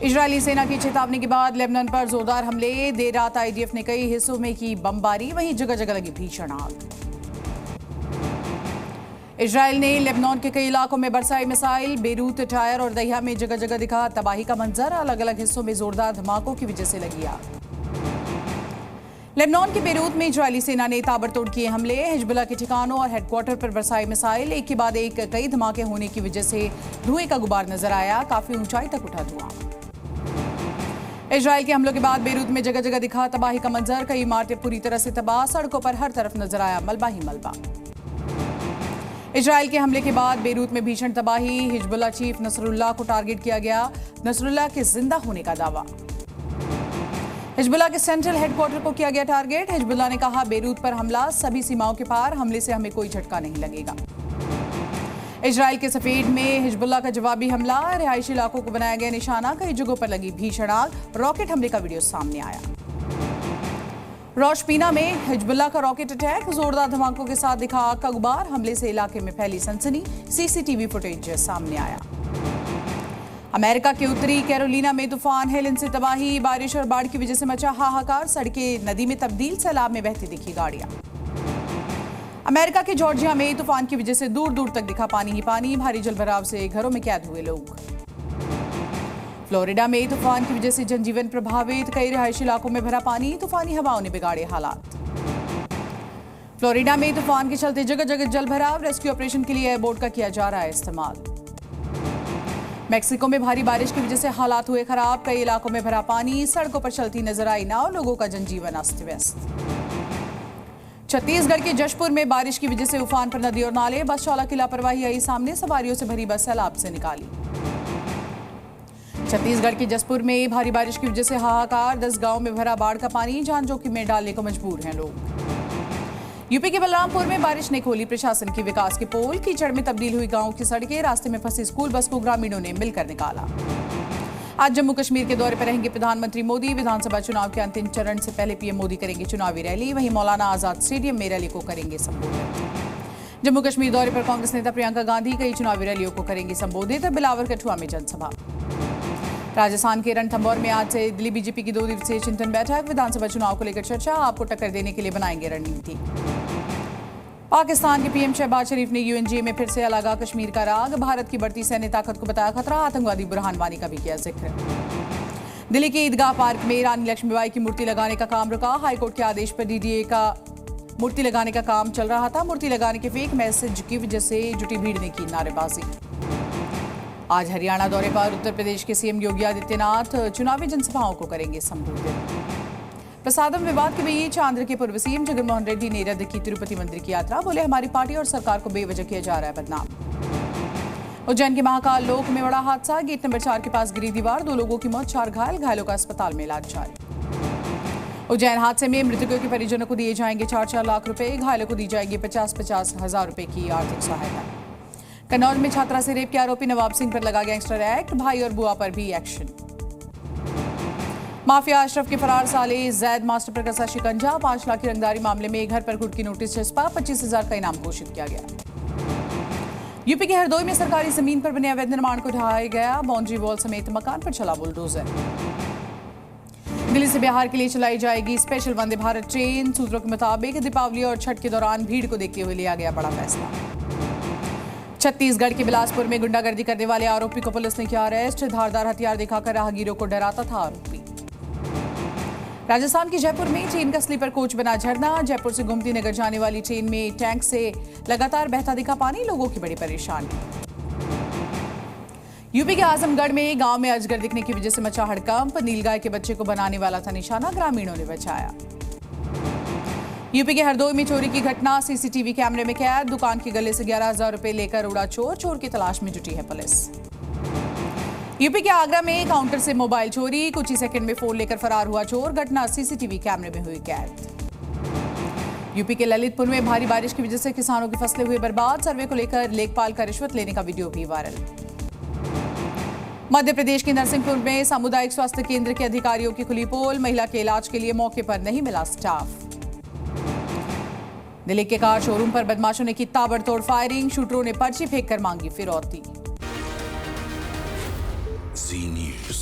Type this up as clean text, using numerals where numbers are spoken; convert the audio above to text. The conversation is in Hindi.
इजरायली सेना की चेतावनी के बाद लेबनान पर जोरदार हमले। देर रात आईडीएफ ने कई हिस्सों में की बमबारी, वहीं जगह जगह लगी भीषण आग। इजरायल ने लेबनान के कई इलाकों में बरसाई मिसाइल। बेरूत, टायर और दहिया में जगह जगह दिखा तबाही का मंजर। अलग अलग हिस्सों में जोरदार धमाकों की वजह से लगी आग। लेबनान के बेरूत में इजरायली सेना ने ताबड़तोड़ किए हमले। हिजबुल्लाह के ठिकानों और हेडक्वार्टर पर बरसाई मिसाइल। एक के बाद एक कई धमाके होने की वजह से धुएं का गुबार नजर आया। काफी ऊंचाई तक उठा धुआं। इजरायल के हमलों के बाद बेरूत में जगह जगह दिखा तबाही का मंजर। कई इमारतें पूरी तरह से तबाह। सड़कों पर हर तरफ नजर आया मलबा ही मलबा। इजरायल के हमले के बाद बेरूत में भीषण तबाही। हिजबुल्लाह चीफ नसरुल्लाह को टारगेट किया गया। नसरुल्लाह के जिंदा होने का दावा। हिजबुल्लाह के सेंट्रल हेडक्वार्टर को किया गया टारगेट। हिजबुल्लाह ने कहा, बेरूत पर हमला सभी सीमाओं के पार। हमले से हमें कोई झटका नहीं लगेगा। इजरायल के सफेद में हिजबुल्लाह का जवाबी हमला। रिहायशी इलाकों को बनाया गया निशाना। कई जगहों पर लगी भीषण आग। रॉकेट हमले का वीडियो सामने आया। रोशपीना में हिजबुल्लाह का रॉकेट अटैक। जोरदार धमाकों के साथ दिखा आग का गुबार। हमले से इलाके में फैली सनसनी। सीसीटीवी फुटेज सामने आया। अमेरिका के उत्तरी कैरोलिना में तूफान हेलन से तबाही। बारिश और बाढ़ की वजह से मचा हाहाकार। सड़कें नदी में तब्दील। सैलाब में बहती दिखी गाड़ियां। अमेरिका के जॉर्जिया में तूफान की वजह से दूर दूर तक दिखा पानी ही पानी। भारी जलभराव से घरों में कैद हुए लोग। फ्लोरिडा में तूफान की वजह से जनजीवन प्रभावित। कई रिहायशी इलाकों में भरा पानी। तूफानी हवाओं ने बिगाड़े हालात। फ्लोरिडा में तूफान के चलते जगह जगह जलभराव। रेस्क्यू ऑपरेशन के लिए एयरबोट का किया जा रहा है इस्तेमाल। मेक्सिको में भारी बारिश की वजह से हालात हुए खराब। कई इलाकों में भरा पानी। सड़कों पर चलती नजर आई नाव। लोगों का जनजीवन अस्त व्यस्त। छत्तीसगढ़ के जशपुर में बारिश की वजह से उफान पर नदी और नाले। बस चालक की लापरवाही आई सामने। सवारियों से भरी बस सैलाब से निकाली। छत्तीसगढ़ के जशपुर में भारी बारिश की वजह से हाहाकार। 10 गांव में भरा बाढ़ का पानी। जान जोखिम में डालने को मजबूर हैं लोग। यूपी के बलरामपुर में बारिश ने खोली प्रशासन की विकास के पोल। कीचड़ में तब्दील हुई गांव की सड़कें। रास्ते में फंसी स्कूल बस को ग्रामीणों ने मिलकर निकाला। आज जम्मू कश्मीर के दौरे पर रहेंगे प्रधानमंत्री मोदी। विधानसभा चुनाव के अंतिम चरण से पहले पीएम मोदी करेंगे चुनावी रैली। वहीं मौलाना आजाद स्टेडियम में रैली को करेंगे संबोधित। जम्मू कश्मीर दौरे पर कांग्रेस नेता प्रियंका गांधी कई चुनावी रैलियों को करेंगी संबोधित। बिलावर कठुआ में जनसभा। राजस्थान के रणथंभौर में आज से दिल्ली बीजेपी की 2 दिवसीय चिंतन बैठक। विधानसभा चुनाव को लेकर चर्चा। आपको टक्कर देने के लिए बनाएंगे रणनीति। पाकिस्तान के पीएम शहबाज शरीफ ने यूएनजीए में फिर से लगा कश्मीर का राग। भारत की बढ़ती सैन्य ताकत को बताया खतरा। आतंकवादी बुरहान वानी का भी किया जिक्र। दिल्ली के ईदगाह पार्क में रानी लक्ष्मीबाई की मूर्ति लगाने का काम रुका। हाईकोर्ट के आदेश पर डीडीए का मूर्ति लगाने का काम चल रहा था। मूर्ति लगाने के फेक मैसेज की वजह से जुटी भीड़ ने की नारेबाजी। आज हरियाणा दौरे पर उत्तर प्रदेश के सीएम योगी आदित्यनाथ चुनावी जनसभाओं को करेंगे संबोधित। प्रसादम विवाद के बीच आंध्र के पूर्व सीएम जगनमोहन रेड्डी ने रद्द की तिरुपति मंदिर की यात्रा। बोले, हमारी पार्टी और सरकार को बेवजह किया जा रहा है बदनाम। उज्जैन के महाकाल लोक में बड़ा हादसा। गेट नंबर 4 के पास गिरी दीवार। 2 लोगों की मौत, 4 घायल। घायलों का अस्पताल में इलाज जारी। उज्जैन हादसे में मृतकों के परिजनों को दिए जाएंगे 4-4 लाख रुपए। घायलों को दी जाएगी 50-50 हजार रुपए की आर्थिक सहायता। कन्नौज में छात्रा से रेप के आरोपी नवाब सिंह पर लगा गैंगस्टर एक्ट। भाई और बुआ पर भी एक्शन। माफिया अशरफ के फरार साले जैद मास्टर पर कसा शिकंजा। 5 लाख की रंगदारी मामले में घर पर कुट की नोटिस चस्पा। 25,000 का इनाम घोषित किया गया। यूपी के हरदोई में सरकारी जमीन पर बने अवैध निर्माण को ढहाया गया। बाउंड्री वॉल समेत मकान पर चला बुलडोजर। दिल्ली से बिहार के लिए चलाई जाएगी स्पेशल वंदे भारत ट्रेन। सूत्रों के मुताबिक दीपावली और छठ के दौरान भीड़ को देखते हुए लिया गया बड़ा फैसला। छत्तीसगढ़ के बिलासपुर में गुंडागर्दी करने वाले आरोपी को पुलिस ने किया अरेस्ट। धारदार हथियार दिखाकर राहगीरों को डराता था आरोपी। राजस्थान के जयपुर में ट्रेन का स्लीपर कोच बना झरना। जयपुर से गोमती नगर जाने वाली ट्रेन में टैंक से लगातार बहता दिखा पानी। लोगों की बड़ी परेशानी। यूपी के आजमगढ़ में गांव में अजगर दिखने की वजह से मचा हड़कंप। नीलगाय के बच्चे को बनाने वाला था निशाना। ग्रामीणों ने बचाया। यूपी के हरदोई में चोरी की घटना। सीसीटीवी कैमरे में कैद। दुकान के गले से 11,000 रुपए लेकर उड़ा चोर। चोर की तलाश में जुटी है पुलिस। यूपी के आगरा में काउंटर से मोबाइल चोरी। कुछ ही सेकंड में फोन लेकर फरार हुआ चोर। घटना सीसीटीवी कैमरे में हुई कैद। यूपी के ललितपुर में भारी बारिश की वजह से किसानों की फसलें हुई बर्बाद। सर्वे को लेकर लेखपाल का रिश्वत लेने का वीडियो भी वायरल। मध्य प्रदेश के नरसिंहपुर में सामुदायिक स्वास्थ्य केंद्र के अधिकारियों की खुली पोल। महिला के इलाज के लिए मौके पर नहीं मिला स्टाफ। दिल्ली के कार शोरूम पर बदमाशों ने की ताबड़तोड़ फायरिंग। शूटरों ने पर्ची फेंककर मांगी फिरौती। Zee News.